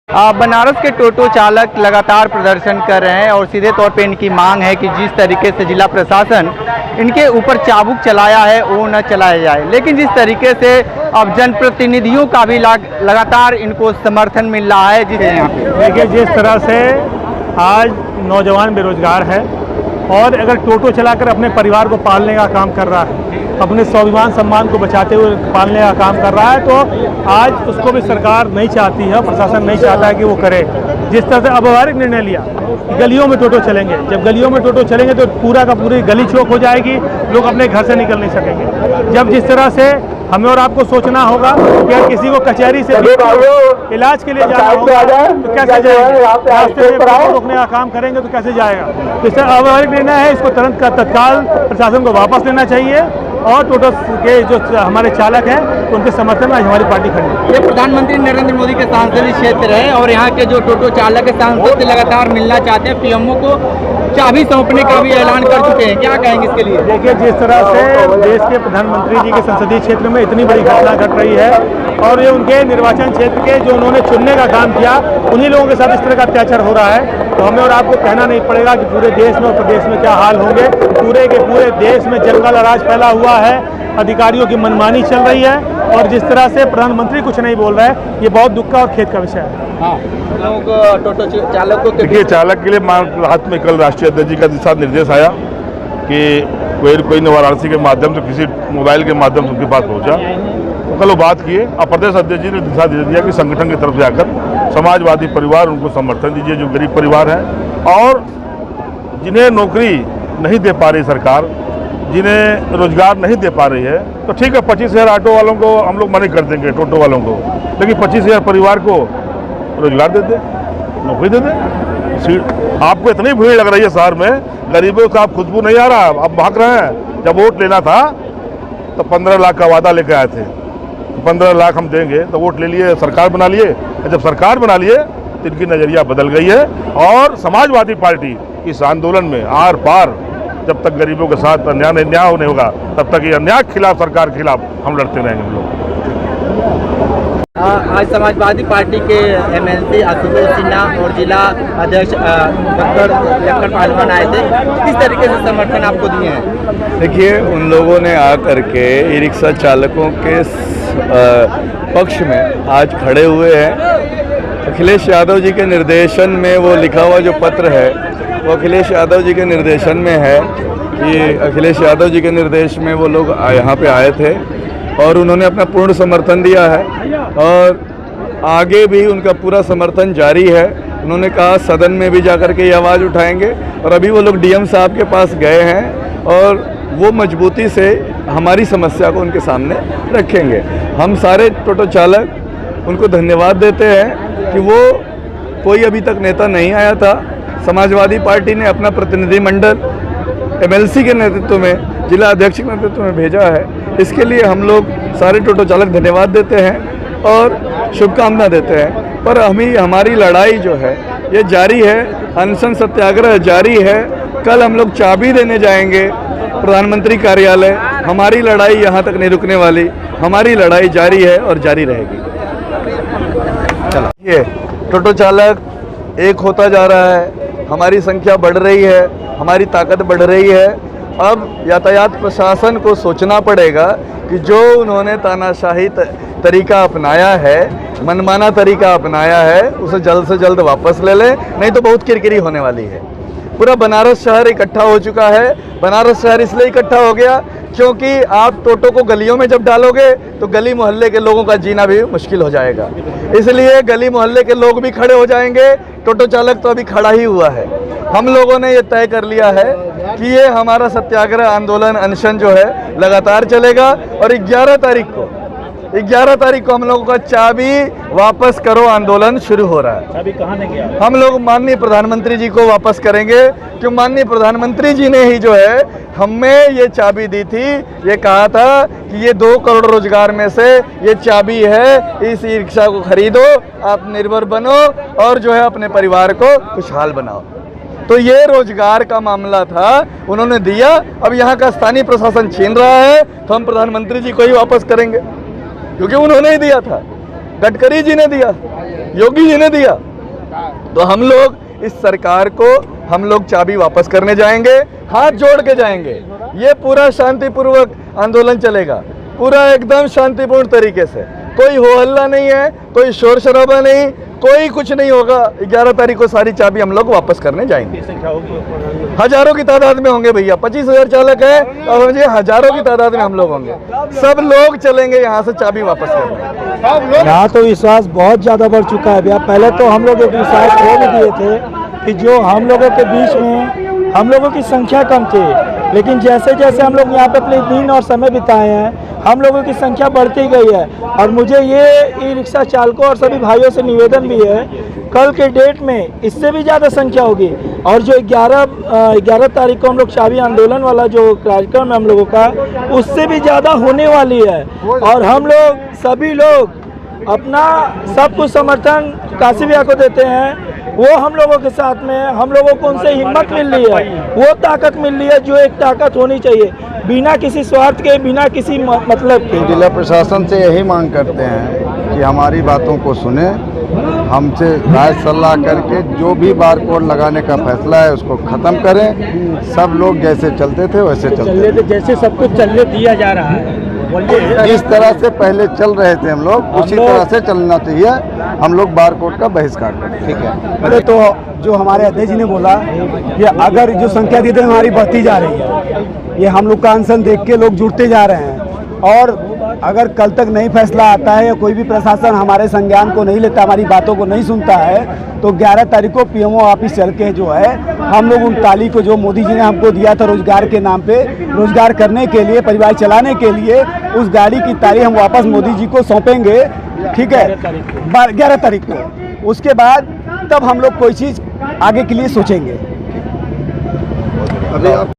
बनारस के टोटो चालक लगातार प्रदर्शन कर रहे हैं और सीधे तौर पे इनकी मांग है कि जिस तरीके से जिला प्रशासन इनके ऊपर चाबुक चलाया है वो न चलाया जाए। लेकिन जिस तरीके से अब जनप्रतिनिधियों का भी लगातार इनको समर्थन मिल रहा है। देखिए, जिस तरह से आज नौजवान बेरोजगार है और अगर टोटो चलाकर अपने परिवार को पालने का काम कर रहा है, अपने स्वाभिमान सम्मान को बचाते हुए पालने का काम कर रहा है, तो आज उसको भी सरकार नहीं चाहती है, प्रशासन नहीं चाहता है कि वो करे। जिस तरह से अव्यवहारिक निर्णय लिया कि गलियों में टोटो चलेंगे, जब गलियों में टोटो चलेंगे तो पूरा का पूरी गली चौक हो जाएगी, लोग अपने घर से निकल नहीं सकेंगे। जब जिस तरह से हमें और आपको सोचना होगा कि अगर किसी को कचहरी से इलाज के लिए जाना होगा तो कैसे जाएगा, रास्ते में रोकने का काम करेंगे तो कैसे जाएगा। तो इससे अव्यवहारिक निर्णय है, इसको तुरंत तत्काल प्रशासन को वापस लेना चाहिए और टोटो के जो हमारे चालक हैं तो उनके समर्थन में आज हमारी पार्टी खड़ी है। ये प्रधानमंत्री नरेंद्र मोदी के सांसदीय क्षेत्र है और यहाँ के जो टोटो चालक है सांसद से लगातार मिलना चाहते हैं। पीएमओ को चाबी सौंपने का भी ऐलान कर चुके हैं, क्या कहेंगे इसके लिए? देखिए, जिस तरह से देश के प्रधानमंत्री जी के संसदीय क्षेत्र में इतनी बड़ी घटना घट रही है और ये उनके निर्वाचन क्षेत्र के जो उन्होंने चुनने का काम किया, उन्हीं लोगों के साथ इस तरह का अत्याचार हो रहा है, तो हमें और आपको कहना नहीं पड़ेगा कि पूरे देश में और प्रदेश में क्या हाल होंगे। पूरे के पूरे देश में जंगल राज फैला हुआ है, अधिकारियों की मनमानी चल रही है और जिस तरह से प्रधानमंत्री कुछ नहीं बोल रहा है, ये बहुत दुख का और खेद का विषय है। लोगों को टोटो चालक को देखिए, चालक के लिए रात में कल राष्ट्रीय अध्यक्ष जी का दिशा निर्देश आया कि कोई वाराणसी के माध्यम से किसी मोबाइल के माध्यम से उनके पास पहुंचा, तो कल वो बात किए और प्रदेश अध्यक्ष जी ने दिशा दे दिया कि संगठन की तरफ से आकर समाजवादी परिवार उनको समर्थन दीजिए, जो गरीब परिवार हैं और जिन्हें नौकरी नहीं दे पा रही सरकार, जिन्हें रोजगार नहीं दे पा रही है, तो ठीक है 25,000 ऑटो वालों को हम लोग मना कर देंगे, टोटो वालों को, लेकिन 25,000 परिवार को रोजगार दे दे, नौकरी दे दे। आपको इतनी भीड़ लग रही है शहर में, गरीबों का खुशबू नहीं आ रहा, आप भाग रहे हैं। जब वोट लेना था तो 15 लाख का वादा लेकर आए थे, 15 लाख हम देंगे, तो वोट ले लिए, सरकार बना लिए। जब सरकार बना लिए तो इनकी नज़रिया बदल गई है और समाजवादी पार्टी इस आंदोलन में आर पार, जब तक गरीबों के साथ न्याय नहीं होगा तब तक ये अन्याय के खिलाफ, सरकार के खिलाफ हम लड़ते रहेंगे हम लोग। आज समाजवादी पार्टी के एमएलसी आशुतोष सिन्हा और जिला अध्यक्ष डॉक्टर लक्ष्मण पहलवान आए थे, किस तरीके से समर्थन आपको दिए हैं? देखिए, उन लोगों ने आकर के ई रिक्शा चालकों के पक्ष में आज खड़े हुए हैं। अखिलेश यादव जी के निर्देशन में वो लिखा हुआ जो पत्र है वो अखिलेश यादव जी के निर्देशन में है कि अखिलेश यादव जी के निर्देश में वो लोग यहाँ पे आए थे और उन्होंने अपना पूर्ण समर्थन दिया है और आगे भी उनका पूरा समर्थन जारी है। उन्होंने कहा सदन में भी जाकर के ये आवाज़ उठाएंगे और अभी वो लोग डीएम साहब के पास गए हैं और वो मजबूती से हमारी समस्या को उनके सामने रखेंगे। हम सारे टोटो चालक उनको धन्यवाद देते हैं कि वो कोई अभी तक नेता नहीं आया था, समाजवादी पार्टी ने अपना प्रतिनिधिमंडल एमएलसी के नेतृत्व में, जिला अध्यक्ष के नेतृत्व में भेजा है। इसके लिए हम लोग सारे टोटो चालक धन्यवाद देते हैं और शुभकामना देते हैं। पर हमारी लड़ाई जो है ये जारी है, अनशन सत्याग्रह जारी है। कल हम लोग चाबी देने जाएंगे प्रधानमंत्री कार्यालय। हमारी लड़ाई यहाँ तक नहीं रुकने वाली, हमारी लड़ाई जारी है और जारी रहेगी। चलो, ये टोटो चालक एक होता जा रहा है, हमारी संख्या बढ़ रही है, हमारी ताकत बढ़ रही है। अब यातायात प्रशासन को सोचना पड़ेगा कि जो उन्होंने तानाशाही तरीका अपनाया है, मनमाना तरीका अपनाया है, उसे जल्द से जल्द वापस ले ले, नहीं तो बहुत किरकिरी होने वाली है। पूरा बनारस शहर इकट्ठा हो चुका है। बनारस शहर इसलिए इकट्ठा हो गया क्योंकि आप टोटो को गलियों में जब डालोगे तो गली मोहल्ले के लोगों का जीना भी मुश्किल हो जाएगा, इसलिए गली मोहल्ले के लोग भी खड़े हो जाएंगे। टोटो चालक तो अभी खड़ा ही हुआ है। हम लोगों ने ये तय कर लिया है कि ये हमारा सत्याग्रह आंदोलन अनशन जो है लगातार चलेगा और 11 तारीख को हम लोगों का चाबी वापस करो आंदोलन शुरू हो रहा है। चाबी कहाँ देंगे आप? हम लोग माननीय प्रधानमंत्री जी को वापस करेंगे क्योंकि माननीय प्रधानमंत्री जी ने ही जो है हमें ये चाबी दी थी। ये कहा था कि ये 2 करोड़ रोजगार में से ये चाबी है, इस ई रिक्शा को खरीदो, आप निर्भर बनो और जो है अपने परिवार को खुशहाल बनाओ। तो ये रोजगार का मामला था, उन्होंने दिया। अब यहाँ का स्थानीय प्रशासन छीन रहा है तो हम प्रधानमंत्री जी को ही वापस करेंगे क्योंकि उन्होंने ही दिया था। गडकरी जी ने दिया, योगी जी ने दिया। तो हम लोग इस सरकार को हम लोग चाबी वापस करने जाएंगे, हाथ जोड़ के जाएंगे। ये पूरा शांतिपूर्वक आंदोलन चलेगा, पूरा एकदम शांतिपूर्ण तरीके से, कोई हो हल्ला नहीं है, कोई शोर शराबा नहीं, कोई कुछ नहीं होगा। 11 तारीख को सारी चाबी हम लोग वापस करने जाएंगे। हजारों की तादाद में होंगे भैया, 25,000 चालक है और मुझे हजारों की तादाद में हम लोग होंगे, सब लोग चलेंगे यहाँ से चाबी वापस करने। यहाँ तो विश्वास बहुत ज़्यादा बढ़ चुका है भैया। पहले तो हम लोग एक विश्वास खो भी दिए थे कि जो हम लोगों के बीच में हम लोगों की संख्या कम थी, लेकिन जैसे जैसे हम लोग यहाँ पे अपने दिन और समय बिताए हैं, हम लोगों की संख्या बढ़ती गई है। और मुझे ये ई रिक्शा चालकों और सभी भाइयों से निवेदन भी है, कल के डेट में इससे भी ज़्यादा संख्या होगी। और जो 11 तारीख को हम लोग चाबी आंदोलन वाला जो कार्यक्रम है हम लोगों का, उससे भी ज़्यादा होने वाली है। और हम लोग सभी लोग अपना सब कुछ समर्थन काशी भैया को देते हैं। वो हम लोगों के साथ में है, हम लोगों को उनसे हिम्मत मिल रही है, वो ताकत मिल रही है जो एक ताकत होनी चाहिए, बिना किसी स्वार्थ के, बिना किसी मतलब के। जिला प्रशासन से यही मांग करते हैं कि हमारी बातों को सुने, हमसे राय सलाह करके जो भी बारकोड लगाने का फैसला है उसको ख़त्म करें। सब लोग जैसे चलते थे वैसे चलते थे, जैसे सब कुछ चलने दिया जा रहा है, जिस तरह से पहले चल रहे थे हम लोग उसी तरह से चलना चाहिए। हम लोग बारकोड का बहिष्कार करते हैं। ठीक है। पहले तो जो हमारे अध्यक्ष जी ने बोला कि अगर जो संख्या धीरे हमारी बढ़ती जा रही है, ये हम लोग का अनशन देख के लोग जुड़ते जा रहे हैं। और अगर कल तक नहीं फैसला आता है या कोई भी प्रशासन हमारे संज्ञान को नहीं लेता, हमारी बातों को नहीं सुनता है, तो 11 तारीख को पीएमओ ऑफिस चल के जो है हम लोग 39 को जो मोदी जी ने हमको दिया था रोजगार के नाम पे, रोजगार करने के लिए, परिवार चलाने के लिए, उस गाड़ी की तारीख हम वापस मोदी जी को सौंपेंगे। ठीक है, 11 तारीख को। उसके बाद तब हम लोग कोई चीज़ आगे के लिए सोचेंगे। अभी आप